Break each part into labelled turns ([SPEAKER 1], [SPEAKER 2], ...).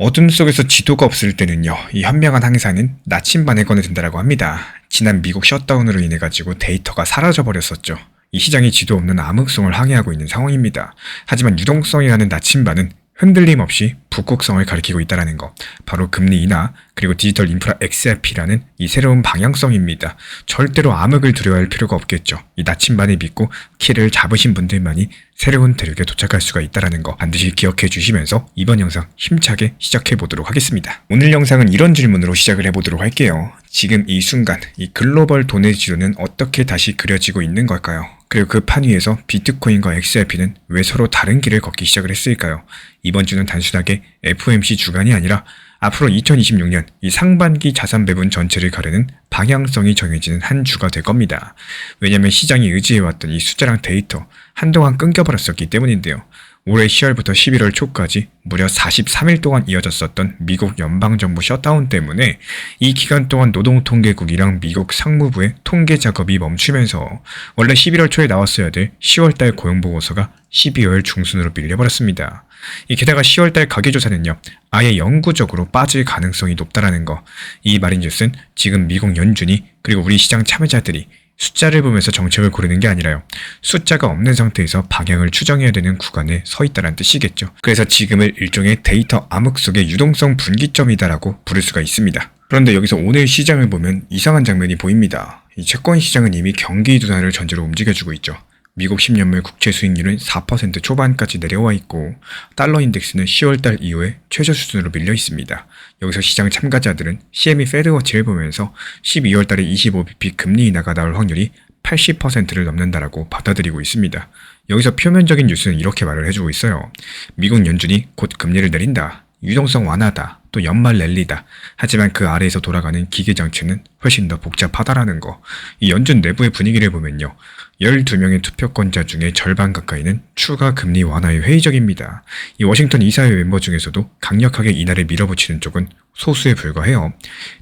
[SPEAKER 1] 어둠 속에서 지도가 없을 때는요, 이 현명한 항사는 나침반을 꺼내든다라고 합니다. 지난 미국 셧다운으로 인해 가지고 데이터가 사라져버렸었죠. 이 시장이 지도 없는 암흑성을 항해하고 있는 상황입니다. 하지만 유동성이라는 나침반은 흔들림 없이 북극성을 가리키고 있다는 거, 바로 금리 인하 그리고 디지털 인프라 XRP라는 이 새로운 방향성입니다. 절대로 암흑을 두려워할 필요가 없겠죠. 이 나침반을 믿고 키를 잡으신 분들만이 새로운 대륙에 도착할 수가 있다는 거 반드시 기억해 주시면서 이번 영상 힘차게 시작해 보도록 하겠습니다. 오늘 영상은 이런 질문으로 시작을 해보도록 할게요. 지금 이 순간 이 글로벌 돈의 지도는 어떻게 다시 그려지고 있는 걸까요? 그리고 그 판 위에서 비트코인과 XRP는 왜 서로 다른 길을 걷기 시작을 했을까요? 이번 주는 단순하게 FOMC 주간이 아니라 앞으로 2026년 이 상반기 자산 배분 전체를 가르는 방향성이 정해지는 한 주가 될 겁니다. 왜냐면 시장이 의지해왔던 이 숫자랑 데이터 한동안 끊겨버렸었기 때문인데요. 올해 10월부터 11월 초까지 무려 43일 동안 이어졌었던 미국 연방정부 셧다운 때문에 이 기간 동안 노동통계국이랑 미국 상무부의 통계 작업이 멈추면서 원래 11월 초에 나왔어야 될 10월달 고용보고서가 12월 중순으로 밀려버렸습니다. 게다가 10월달 가계조사는요, 아예 영구적으로 빠질 가능성이 높다라는 거. 이 말인즉슨 지금 미국 연준이 그리고 우리 시장 참여자들이 숫자를 보면서 정책을 고르는 게 아니라요, 숫자가 없는 상태에서 방향을 추정해야 되는 구간에 서 있다는 뜻이겠죠. 그래서 지금을 일종의 데이터 암흑 속의 유동성 분기점이다라고 부를 수가 있습니다. 그런데 여기서 오늘 시장을 보면 이상한 장면이 보입니다. 이 채권 시장은 이미 경기 둔화를 전제로 움직여주고 있죠. 미국 10년물 국채 수익률은 4% 초반까지 내려와 있고 달러 인덱스는 10월달 이후에 최저 수준으로 밀려 있습니다. 여기서 시장 참가자들은 CME 페드워치를 보면서 12월달에 25bp 금리 인하가 나올 확률이 80%를 넘는다라고 받아들이고 있습니다. 여기서 표면적인 뉴스는 이렇게 말을 해주고 있어요. 미국 연준이 곧 금리를 내린다. 유동성 완화다. 또 연말 랠리다. 하지만 그 아래에서 돌아가는 기계 장치는 훨씬 더 복잡하다라는 거. 이 연준 내부의 분위기를 보면요, 12명의 투표권자 중에 절반 가까이는 추가 금리 완화에 회의적입니다. 이 워싱턴 이사회 멤버 중에서도 강력하게 인하를 밀어붙이는 쪽은 소수에 불과해요.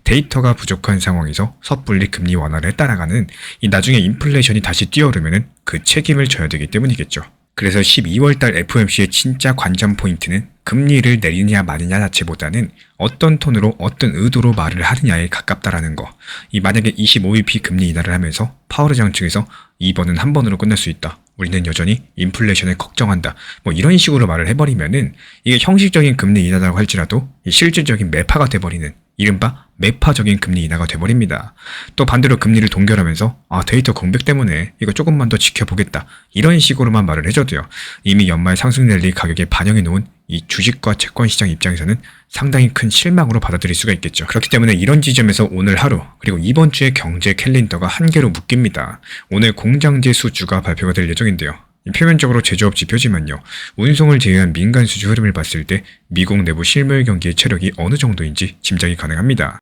[SPEAKER 1] 데이터가 부족한 상황에서 섣불리 금리 완화를 따라가는 이 나중에 인플레이션이 다시 뛰어오르면 그 책임을 져야 되기 때문이겠죠. 그래서 12월달 FOMC의 진짜 관전 포인트는 금리를 내리냐 마느냐 자체보다는 어떤 톤으로 어떤 의도로 말을 하느냐에 가깝다라는 거. 만약에 25bp 금리 인하를 하면서 파월 의장 측에서 이번은 한 번으로 끝날 수 있다. 우리는 여전히 인플레이션을 걱정한다. 이런 식으로 말을 해버리면은 이게 형식적인 금리 인하라고 할지라도 실질적인 매파가 돼버리는 이른바 매파적인 금리 인하가 돼버립니다. 또 반대로 금리를 동결하면서 데이터 공백 때문에 이거 조금만 더 지켜보겠다. 이런 식으로만 말을 해줘도요, 이미 연말 상승 랠리 가격에 반영해 놓은 이 주식과 채권 시장 입장에서는 상당히 큰 실망으로 받아들일 수가 있겠죠. 그렇기 때문에 이런 지점에서 오늘 하루 그리고 이번 주의 경제 캘린더가 한 개로 묶입니다. 오늘 공장지 수주가 발표가 될 예정인데요. 표면적으로 제조업 지표지만요, 운송을 제외한 민간 수주 흐름을 봤을 때 미국 내부 실물 경기의 체력이 어느 정도인지 짐작이 가능합니다.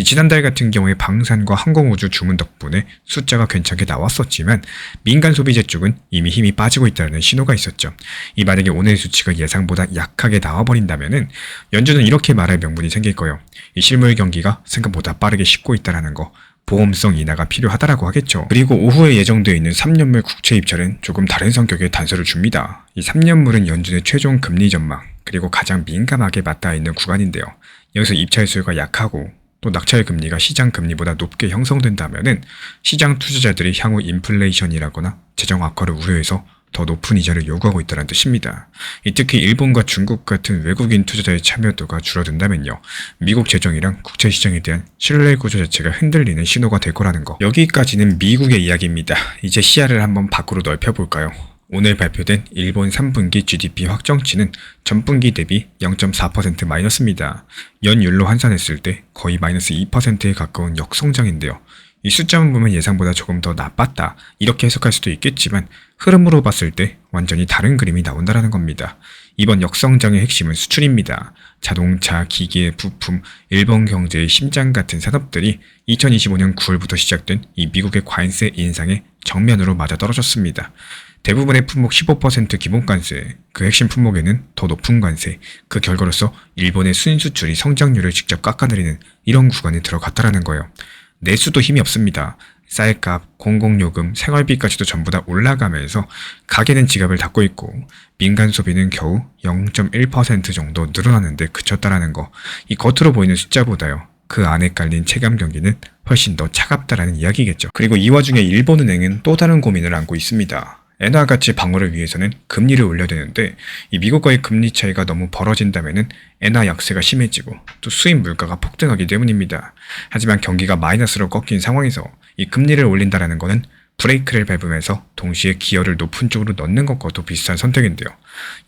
[SPEAKER 1] 지난달 같은 경우에 방산과 항공우주 주문 덕분에 숫자가 괜찮게 나왔었지만 민간 소비재 쪽은 이미 힘이 빠지고 있다는 신호가 있었죠. 만약에 오늘 수치가 예상보다 약하게 나와버린다면은 연준은 이렇게 말할 명분이 생길 거예요. 실물 경기가 생각보다 빠르게 식고 있다는 거. 보험성 인하가 필요하다라고 하겠죠. 그리고 오후에 예정되어 있는 3년물 국채 입찰은 조금 다른 성격의 단서를 줍니다. 이 3년물은 연준의 최종 금리 전망 그리고 가장 민감하게 맞닿아 있는 구간인데요. 여기서 입찰 수요가 약하고 또 낙찰 금리가 시장 금리보다 높게 형성된다면은 시장 투자자들이 향후 인플레이션이라거나 재정 악화를 우려해서 더 높은 이자를 요구하고 있다는 뜻입니다. 특히 일본과 중국 같은 외국인 투자자의 참여도가 줄어든다면요, 미국 재정이랑 국채 시장에 대한 신뢰 구조 자체가 흔들리는 신호가 될 거라는 거. 여기까지는 미국의 이야기입니다. 이제 시야를 한번 밖으로 넓혀볼까요? 오늘 발표된 일본 3분기 GDP 확정치는 전분기 대비 0.4% 마이너스입니다. 연율로 환산했을 때 거의 마이너스 2%에 가까운 역성장인데요. 이 숫자만 보면 예상보다 조금 더 나빴다 이렇게 해석할 수도 있겠지만 흐름으로 봤을 때 완전히 다른 그림이 나온다라는 겁니다. 이번 역성장의 핵심은 수출입니다. 자동차, 기계, 부품, 일본 경제의 심장 같은 산업들이 2025년 9월부터 시작된 이 미국의 관세 인상에 정면으로 맞아떨어졌습니다. 대부분의 품목 15% 기본관세, 그 핵심 품목에는 더 높은 관세, 그 결과로서 일본의 순수출이 성장률을 직접 깎아내리는 이런 구간에 들어갔다라는 거예요. 내수도 힘이 없습니다. 쌀값, 공공요금, 생활비까지도 전부 다 올라가면서 가계는 지갑을 닫고 있고 민간 소비는 겨우 0.1% 정도 늘어나는데 그쳤다라는 거. 이 겉으로 보이는 숫자보다요. 그 안에 깔린 체감 경기는 훨씬 더 차갑다라는 이야기겠죠. 그리고 이 와중에 일본은행은 또 다른 고민을 안고 있습니다. 엔화 가치 방어를 위해서는 금리를 올려야 되는데 이 미국과의 금리 차이가 너무 벌어진다면은 엔화 약세가 심해지고 또 수입 물가가 폭등하기 때문입니다. 하지만 경기가 마이너스로 꺾인 상황에서 이 금리를 올린다라는 것은 브레이크를 밟으면서 동시에 기어를 높은 쪽으로 넣는 것과도 비슷한 선택인데요.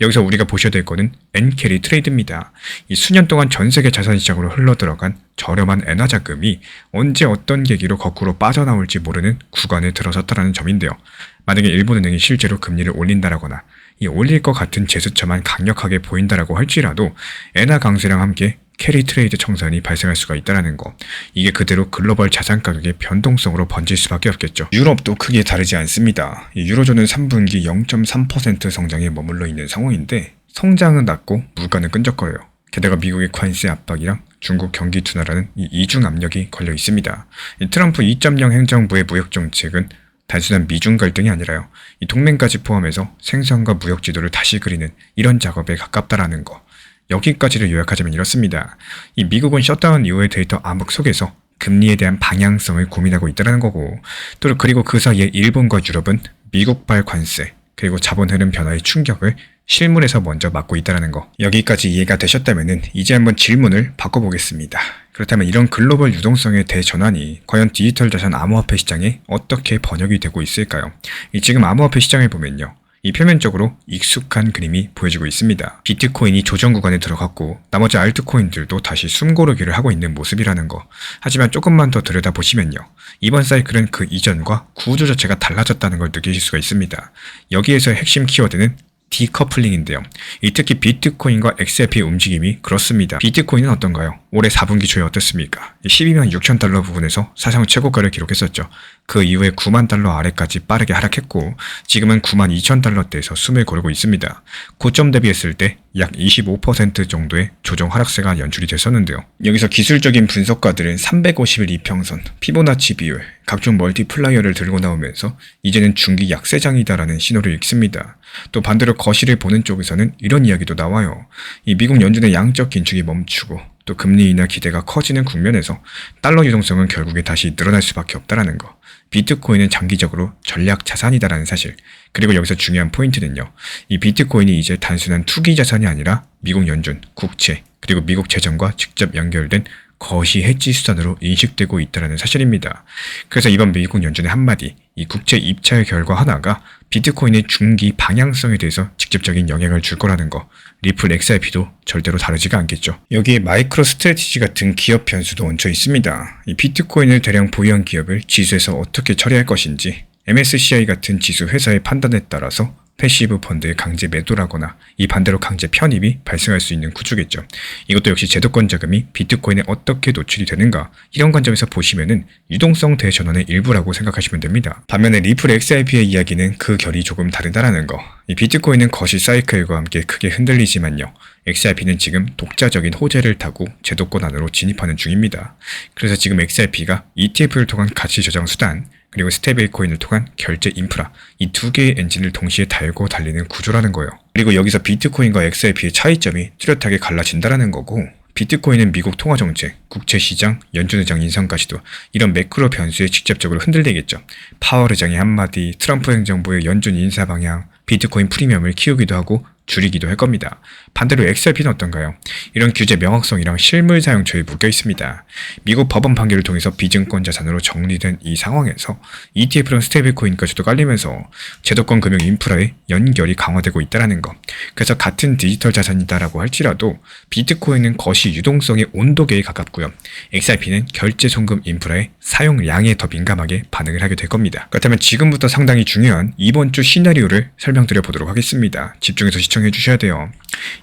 [SPEAKER 1] 여기서 우리가 보셔야 될 거는 엔캐리 트레이드입니다. 이 수년 동안 전 세계 자산시장으로 흘러들어간 저렴한 엔화 자금이 언제 어떤 계기로 거꾸로 빠져나올지 모르는 구간에 들어섰다는 점인데요. 만약에 일본은행이 실제로 금리를 올린다라거나 이 올릴 것 같은 제스처만 강력하게 보인다라고 할지라도 엔화 강세랑 함께 캐리 트레이드 청산이 발생할 수가 있다는 거. 이게 그대로 글로벌 자산 가격의 변동성으로 번질 수밖에 없겠죠. 유럽도 크게 다르지 않습니다. 유로존은 3분기 0.3% 성장에 머물러 있는 상황인데 성장은 낮고 물가는 끈적거려요. 게다가 미국의 관세 압박이랑 중국 경기 둔화라는 이 이중 압력이 걸려 있습니다. 이 트럼프 2.0 행정부의 무역 정책은 단순한 미중 갈등이 아니라요. 이 동맹까지 포함해서 생산과 무역 지도를 다시 그리는 이런 작업에 가깝다라는 거. 여기까지를 요약하자면 이렇습니다. 이 미국은 셧다운 이후의 데이터 암흑 속에서 금리에 대한 방향성을 고민하고 있다는 거고 또 그리고 그 사이에 일본과 유럽은 미국발 관세 그리고 자본 흐름 변화의 충격을 실물에서 먼저 맞고 있다는 거. 여기까지 이해가 되셨다면 이제 한번 질문을 바꿔보겠습니다. 그렇다면 이런 글로벌 유동성의 대전환이 과연 디지털 자산 암호화폐 시장에 어떻게 번역이 되고 있을까요? 지금 암호화폐 시장을 보면요. 이 표면적으로 익숙한 그림이 보여지고 있습니다. 비트코인이 조정 구간에 들어갔고 나머지 알트코인들도 다시 숨고르기를 하고 있는 모습이라는 거. 하지만 조금만 더 들여다보시면요. 이번 사이클은 그 이전과 구조 자체가 달라졌다는 걸 느끼실 수가 있습니다. 여기에서 핵심 키워드는 디커플링인데요. 특히 비트코인과 XRP의 움직임이 그렇습니다. 비트코인은 어떤가요? 올해 4분기 초에 어떻습니까? 12만 6천 달러 부근에서 사상 최고가를 기록했었죠. 그 이후에 9만 달러 아래까지 빠르게 하락했고 지금은 9만 2천 달러대에서 숨을 고르고 있습니다. 고점 대비했을 때 약 25% 정도의 조정 하락세가 연출이 됐었는데요. 여기서 기술적인 분석가들은 350일 이평선, 피보나치 비율, 각종 멀티플라이어를 들고 나오면서 이제는 중기 약세장이다라는 신호를 읽습니다. 또 반대로 거실을 보는 쪽에서는 이런 이야기도 나와요. 이 미국 연준의 양적 긴축이 멈추고 또 금리 인하 기대가 커지는 국면에서 달러 유동성은 결국에 다시 늘어날 수밖에 없다라는 거. 비트코인은 장기적으로 전략 자산이다라는 사실. 그리고 여기서 중요한 포인트는요. 이 비트코인이 이제 단순한 투기 자산이 아니라 미국 연준, 국채, 그리고 미국 재정과 직접 연결된 거시 해지 수단으로 인식되고 있다는 사실입니다. 그래서 이번 미국 연준의 한마디, 이 국채 입찰 결과 하나가 비트코인의 중기 방향성에 대해서 직접적인 영향을 줄 거라는 거. 리플 XRP도 절대로 다르지가 않겠죠. 여기에 마이크로 스트래티지 같은 기업 변수도 얹혀 있습니다. 이 비트코인을 대량 보유한 기업을 지수에서 어떻게 처리할 것인지 MSCI 같은 지수 회사의 판단에 따라서 패시브 펀드의 강제 매도라거나 이 반대로 강제 편입이 발생할 수 있는 구조겠죠. 이것도 역시 제도권 자금이 비트코인에 어떻게 노출이 되는가 이런 관점에서 보시면은 유동성 대전환의 일부라고 생각하시면 됩니다. 반면에 리플 XRP의 이야기는 그 결이 조금 다르다라는 거. 이 비트코인은 거시 사이클과 함께 크게 흔들리지만요. XRP는 지금 독자적인 호재를 타고 제도권 안으로 진입하는 중입니다. 그래서 지금 XRP가 ETF를 통한 가치 저장 수단 그리고 스테이블 코인을 통한 결제 인프라 이 두 개의 엔진을 동시에 달고 달리는 구조라는 거예요. 그리고 여기서 비트코인과 XRP의 차이점이 뚜렷하게 갈라진다라는 거고 비트코인은 미국 통화정책, 국채시장, 연준의장 인선까지도 이런 매크로 변수에 직접적으로 흔들리겠죠. 파월 의장의 한마디, 트럼프 행정부의 연준 인사 방향, 비트코인 프리미엄을 키우기도 하고 줄이기도 할 겁니다. 반대로 XRP는 어떤가요? 이런 규제 명확성이랑 실물 사용처에 묶여 있습니다. 미국 법원 판결을 통해서 비증권 자산으로 정리된 이 상황에서 ETF랑 스테이블코인까지도 깔리면서 제도권 금융 인프라의 연결이 강화되고 있다는 것. 그래서 같은 디지털 자산이다라고 할지라도 비트코인은 거시 유동성의 온도계에 가깝고요. XRP는 결제 송금 인프라의 사용량에 더 민감하게 반응을 하게 될 겁니다. 그렇다면 지금부터 상당히 중요한 이번 주 시나리오를 설명드려 보도록 하겠습니다. 집중해서 시청해 주셔야 돼요.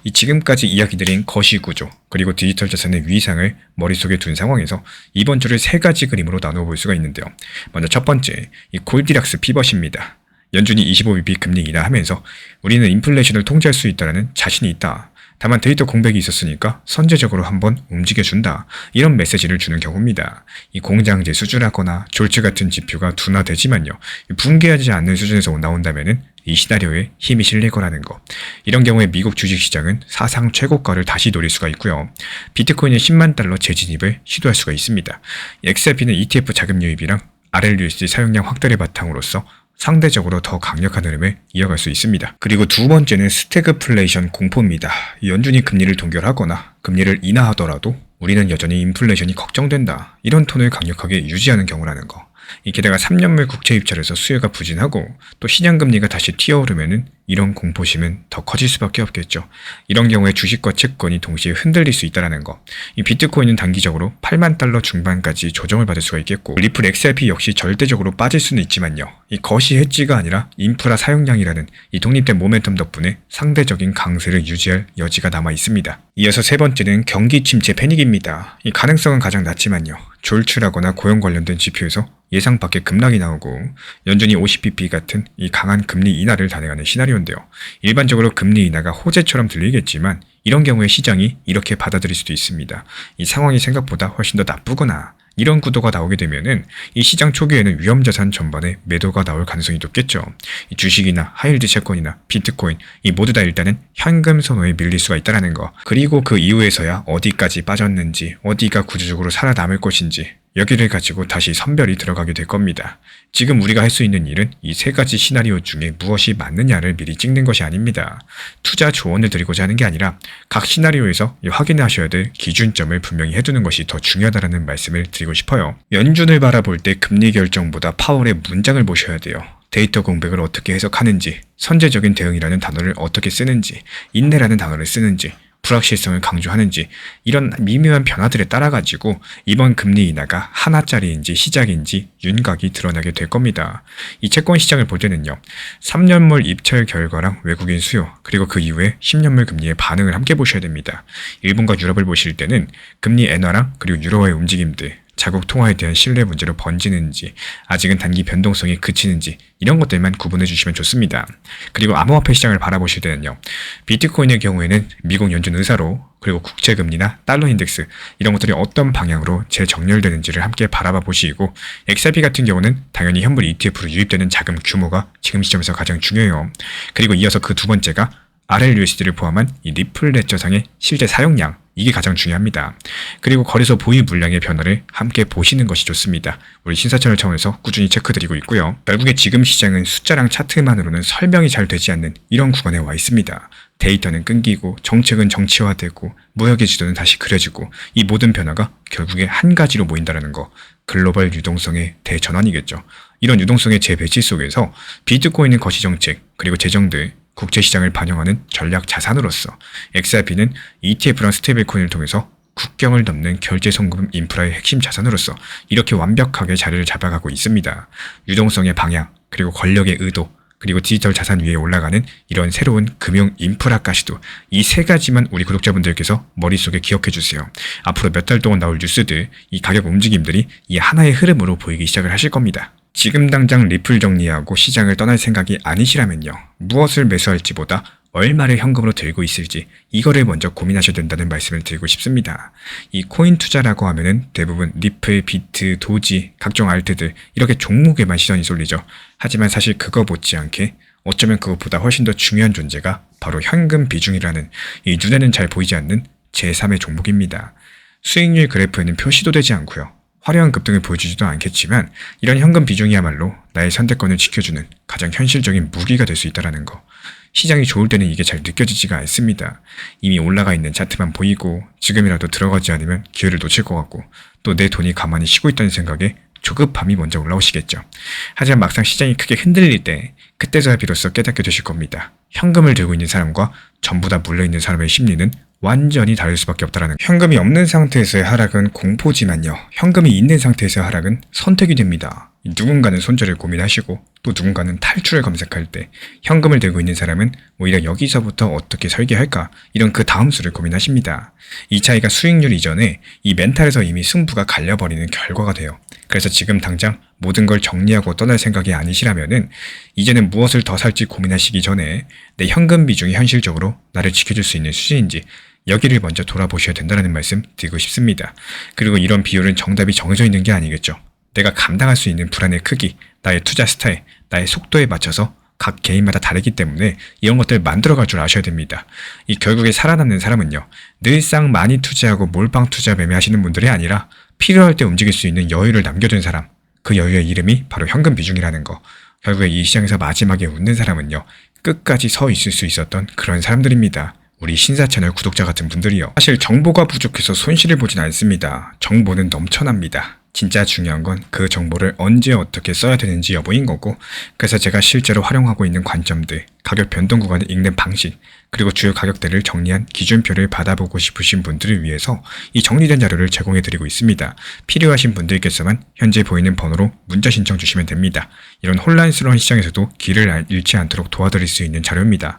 [SPEAKER 1] 이 지금까지 이야기드린 거시구조 그리고 디지털 자산의 위상을 머릿속에 둔 상황에서 이번 주를 세 가지 그림으로 나누어 볼 수가 있는데요. 먼저 첫 번째, 이 골디락스 피벗입니다. 연준이 25bp 금리 인하하면서 우리는 인플레이션을 통제할 수 있다는 자신이 있다. 다만 데이터 공백이 있었으니까 선제적으로 한번 움직여준다. 이런 메시지를 주는 경우입니다. 이 공장제 수준하거나 졸츠 같은 지표가 둔화되지만요. 붕괴하지 않는 수준에서 나온다면은 이 시나리오에 힘이 실릴 거라는 거. 이런 경우에 미국 주식시장은 사상 최고가를 다시 노릴 수가 있고요. 비트코인의 10만 달러 재진입을 시도할 수가 있습니다. XRP는 ETF 자금 유입이랑 RLUSD 사용량 확대를 바탕으로서 상대적으로 더 강력한 흐름을 이어갈 수 있습니다. 그리고 두 번째는 스태그플레이션 공포입니다. 연준이 금리를 동결하거나 금리를 인하하더라도 우리는 여전히 인플레이션이 걱정된다. 이런 톤을 강력하게 유지하는 경우라는 거. 게다가 3년물 국채 입찰에서 수요가 부진하고 또 시장금리가 다시 튀어오르면은 이런 공포심은 더 커질 수밖에 없겠죠. 이런 경우에 주식과 채권이 동시에 흔들릴 수 있다는 거. 이 비트코인은 단기적으로 8만 달러 중반까지 조정을 받을 수가 있겠고 리플 XRP 역시 절대적으로 빠질 수는 있지만요. 이 거시 해지가 아니라 인프라 사용량이라는 이 독립된 모멘텀 덕분에 상대적인 강세를 유지할 여지가 남아 있습니다. 이어서 세 번째는 경기 침체 패닉입니다. 이 가능성은 가장 낮지만요. 졸츠라거나 고용 관련된 지표에서 예상 밖의 급락이 나오고 연준이 50bp 같은 이 강한 금리 인하를 단행하는 시나리오인데요. 일반적으로 금리 인하가 호재처럼 들리겠지만 이런 경우에 시장이 이렇게 받아들일 수도 있습니다. 이 상황이 생각보다 훨씬 더 나쁘거나 이런 구도가 나오게 되면은 이 시장 초기에는 위험자산 전반에 매도가 나올 가능성이 높겠죠. 이 주식이나 하이힐드 채권이나 비트코인 이 모두 다 일단은 현금 선호에 밀릴 수가 있다는 거. 그리고 그 이후에서야 어디까지 빠졌는지 어디가 구조적으로 살아남을 것인지 여기를 가지고 다시 선별이 들어가게 될 겁니다. 지금 우리가 할 수 있는 일은 이 세 가지 시나리오 중에 무엇이 맞느냐를 미리 찍는 것이 아닙니다. 투자 조언을 드리고자 하는 게 아니라 각 시나리오에서 확인하셔야 될 기준점을 분명히 해두는 것이 더 중요하다는 말씀을 드리고 싶어요. 연준을 바라볼 때 금리 결정보다 파월의 문장을 보셔야 돼요. 데이터 공백을 어떻게 해석하는지, 선제적인 대응이라는 단어를 어떻게 쓰는지, 인내라는 단어를 쓰는지, 불확실성을 강조하는지 이런 미묘한 변화들에 따라 가지고 이번 금리 인하가 하나짜리인지 시작인지 윤곽이 드러나게 될 겁니다. 이 채권 시장을 볼 때는요. 3년물 입찰 결과랑 외국인 수요 그리고 그 이후에 10년물 금리의 반응을 함께 보셔야 됩니다. 일본과 유럽을 보실 때는 금리 엔화랑 그리고 유로화의 움직임들 자국 통화에 대한 신뢰 문제로 번지는지 아직은 단기 변동성이 그치는지 이런 것들만 구분해 주시면 좋습니다. 그리고 암호화폐 시장을 바라보실 때는요. 비트코인의 경우에는 미국 연준 의사로 그리고 국채금리나 달러 인덱스 이런 것들이 어떤 방향으로 재정렬되는지를 함께 바라봐 보시고 XRP 같은 경우는 당연히 현물 ETF로 유입되는 자금 규모가 지금 시점에서 가장 중요해요. 그리고 이어서 그 두 번째가 RLUSD를 포함한 이 리플 레저상의 실제 사용량 이게 가장 중요합니다. 그리고 거래소 보유 물량의 변화를 함께 보시는 것이 좋습니다. 우리 신사채널 차원에서 꾸준히 체크드리고 있고요. 결국에 지금 시장은 숫자랑 차트만으로는 설명이 잘 되지 않는 이런 구간에 와 있습니다. 데이터는 끊기고 정책은 정치화되고 무역의 지도는 다시 그려지고 이 모든 변화가 결국에 한 가지로 모인다는 거. 글로벌 유동성의 대전환이겠죠. 이런 유동성의 재배치 속에서 비트코인은 거시정책 그리고 재정들 국제시장을 반영하는 전략 자산으로서 XRP는 ETF랑 스테이블코인을 통해서 국경을 넘는 결제송금 인프라의 핵심 자산으로서 이렇게 완벽하게 자리를 잡아가고 있습니다. 유동성의 방향, 그리고 권력의 의도, 그리고 디지털 자산 위에 올라가는 이런 새로운 금융 인프라까지도 이 세 가지만 우리 구독자분들께서 머릿속에 기억해 주세요. 앞으로 몇 달 동안 나올 뉴스들, 이 가격 움직임들이 이 하나의 흐름으로 보이기 시작을 하실 겁니다. 지금 당장 리플 정리하고 시장을 떠날 생각이 아니시라면요. 무엇을 매수할지보다 얼마를 현금으로 들고 있을지 이거를 먼저 고민하셔야 된다는 말씀을 드리고 싶습니다. 이 코인 투자라고 하면은 대부분 리플, 비트, 도지, 각종 알트들 이렇게 종목에만 시선이 쏠리죠. 하지만 사실 그거 못지않게 어쩌면 그것보다 훨씬 더 중요한 존재가 바로 현금 비중이라는 이 눈에는 잘 보이지 않는 제3의 종목입니다. 수익률 그래프에는 표시도 되지 않고요. 화려한 급등을 보여주지도 않겠지만 이런 현금 비중이야말로 나의 선택권을 지켜주는 가장 현실적인 무기가 될 수 있다는 거. 시장이 좋을 때는 이게 잘 느껴지지가 않습니다. 이미 올라가 있는 차트만 보이고 지금이라도 들어가지 않으면 기회를 놓칠 것 같고 또 내 돈이 가만히 쉬고 있다는 생각에 조급함이 먼저 올라오시겠죠. 하지만 막상 시장이 크게 흔들릴 때 그때서야 비로소 깨닫게 되실 겁니다. 현금을 들고 있는 사람과 전부 다 물려있는 사람의 심리는 완전히 다를 수밖에 없다는 거. 현금이 없는 상태에서의 하락은 공포지만요. 현금이 있는 상태에서의 하락은 선택이 됩니다. 누군가는 손절을 고민하시고 또 누군가는 탈출을 검색할 때 현금을 들고 있는 사람은 오히려 여기서부터 어떻게 설계할까 이런 그 다음 수를 고민하십니다. 이 차이가 수익률 이전에 이 멘탈에서 이미 승부가 갈려버리는 결과가 돼요. 그래서 지금 당장 모든 걸 정리하고 떠날 생각이 아니시라면은 이제는 무엇을 더 살지 고민하시기 전에 내 현금 비중이 현실적으로 나를 지켜줄 수 있는 수준인지 여기를 먼저 돌아보셔야 된다는 말씀 드리고 싶습니다. 그리고 이런 비율은 정답이 정해져 있는 게 아니겠죠. 내가 감당할 수 있는 불안의 크기, 나의 투자 스타일, 나의 속도에 맞춰서 각 개인마다 다르기 때문에 이런 것들을 만들어갈 줄 아셔야 됩니다. 이 결국에 살아남는 사람은요, 늘상 많이 투자하고 몰빵 투자 매매하시는 분들이 아니라 필요할 때 움직일 수 있는 여유를 남겨둔 사람, 그 여유의 이름이 바로 현금 비중이라는 거. 결국에 이 시장에서 마지막에 웃는 사람은요, 끝까지 서 있을 수 있었던 그런 사람들입니다. 우리 신사 채널 구독자 같은 분들이요. 사실 정보가 부족해서 손실을 보진 않습니다. 정보는 넘쳐납니다. 진짜 중요한 건 그 정보를 언제 어떻게 써야 되는지 여부인 거고, 그래서 제가 실제로 활용하고 있는 관점들, 가격 변동 구간을 읽는 방식, 그리고 주요 가격대를 정리한 기준표를 받아보고 싶으신 분들을 위해서 이 정리된 자료를 제공해드리고 있습니다. 필요하신 분들께서만 현재 보이는 번호로 문자 신청 주시면 됩니다. 이런 혼란스러운 시장에서도 길을 잃지 않도록 도와드릴 수 있는 자료입니다.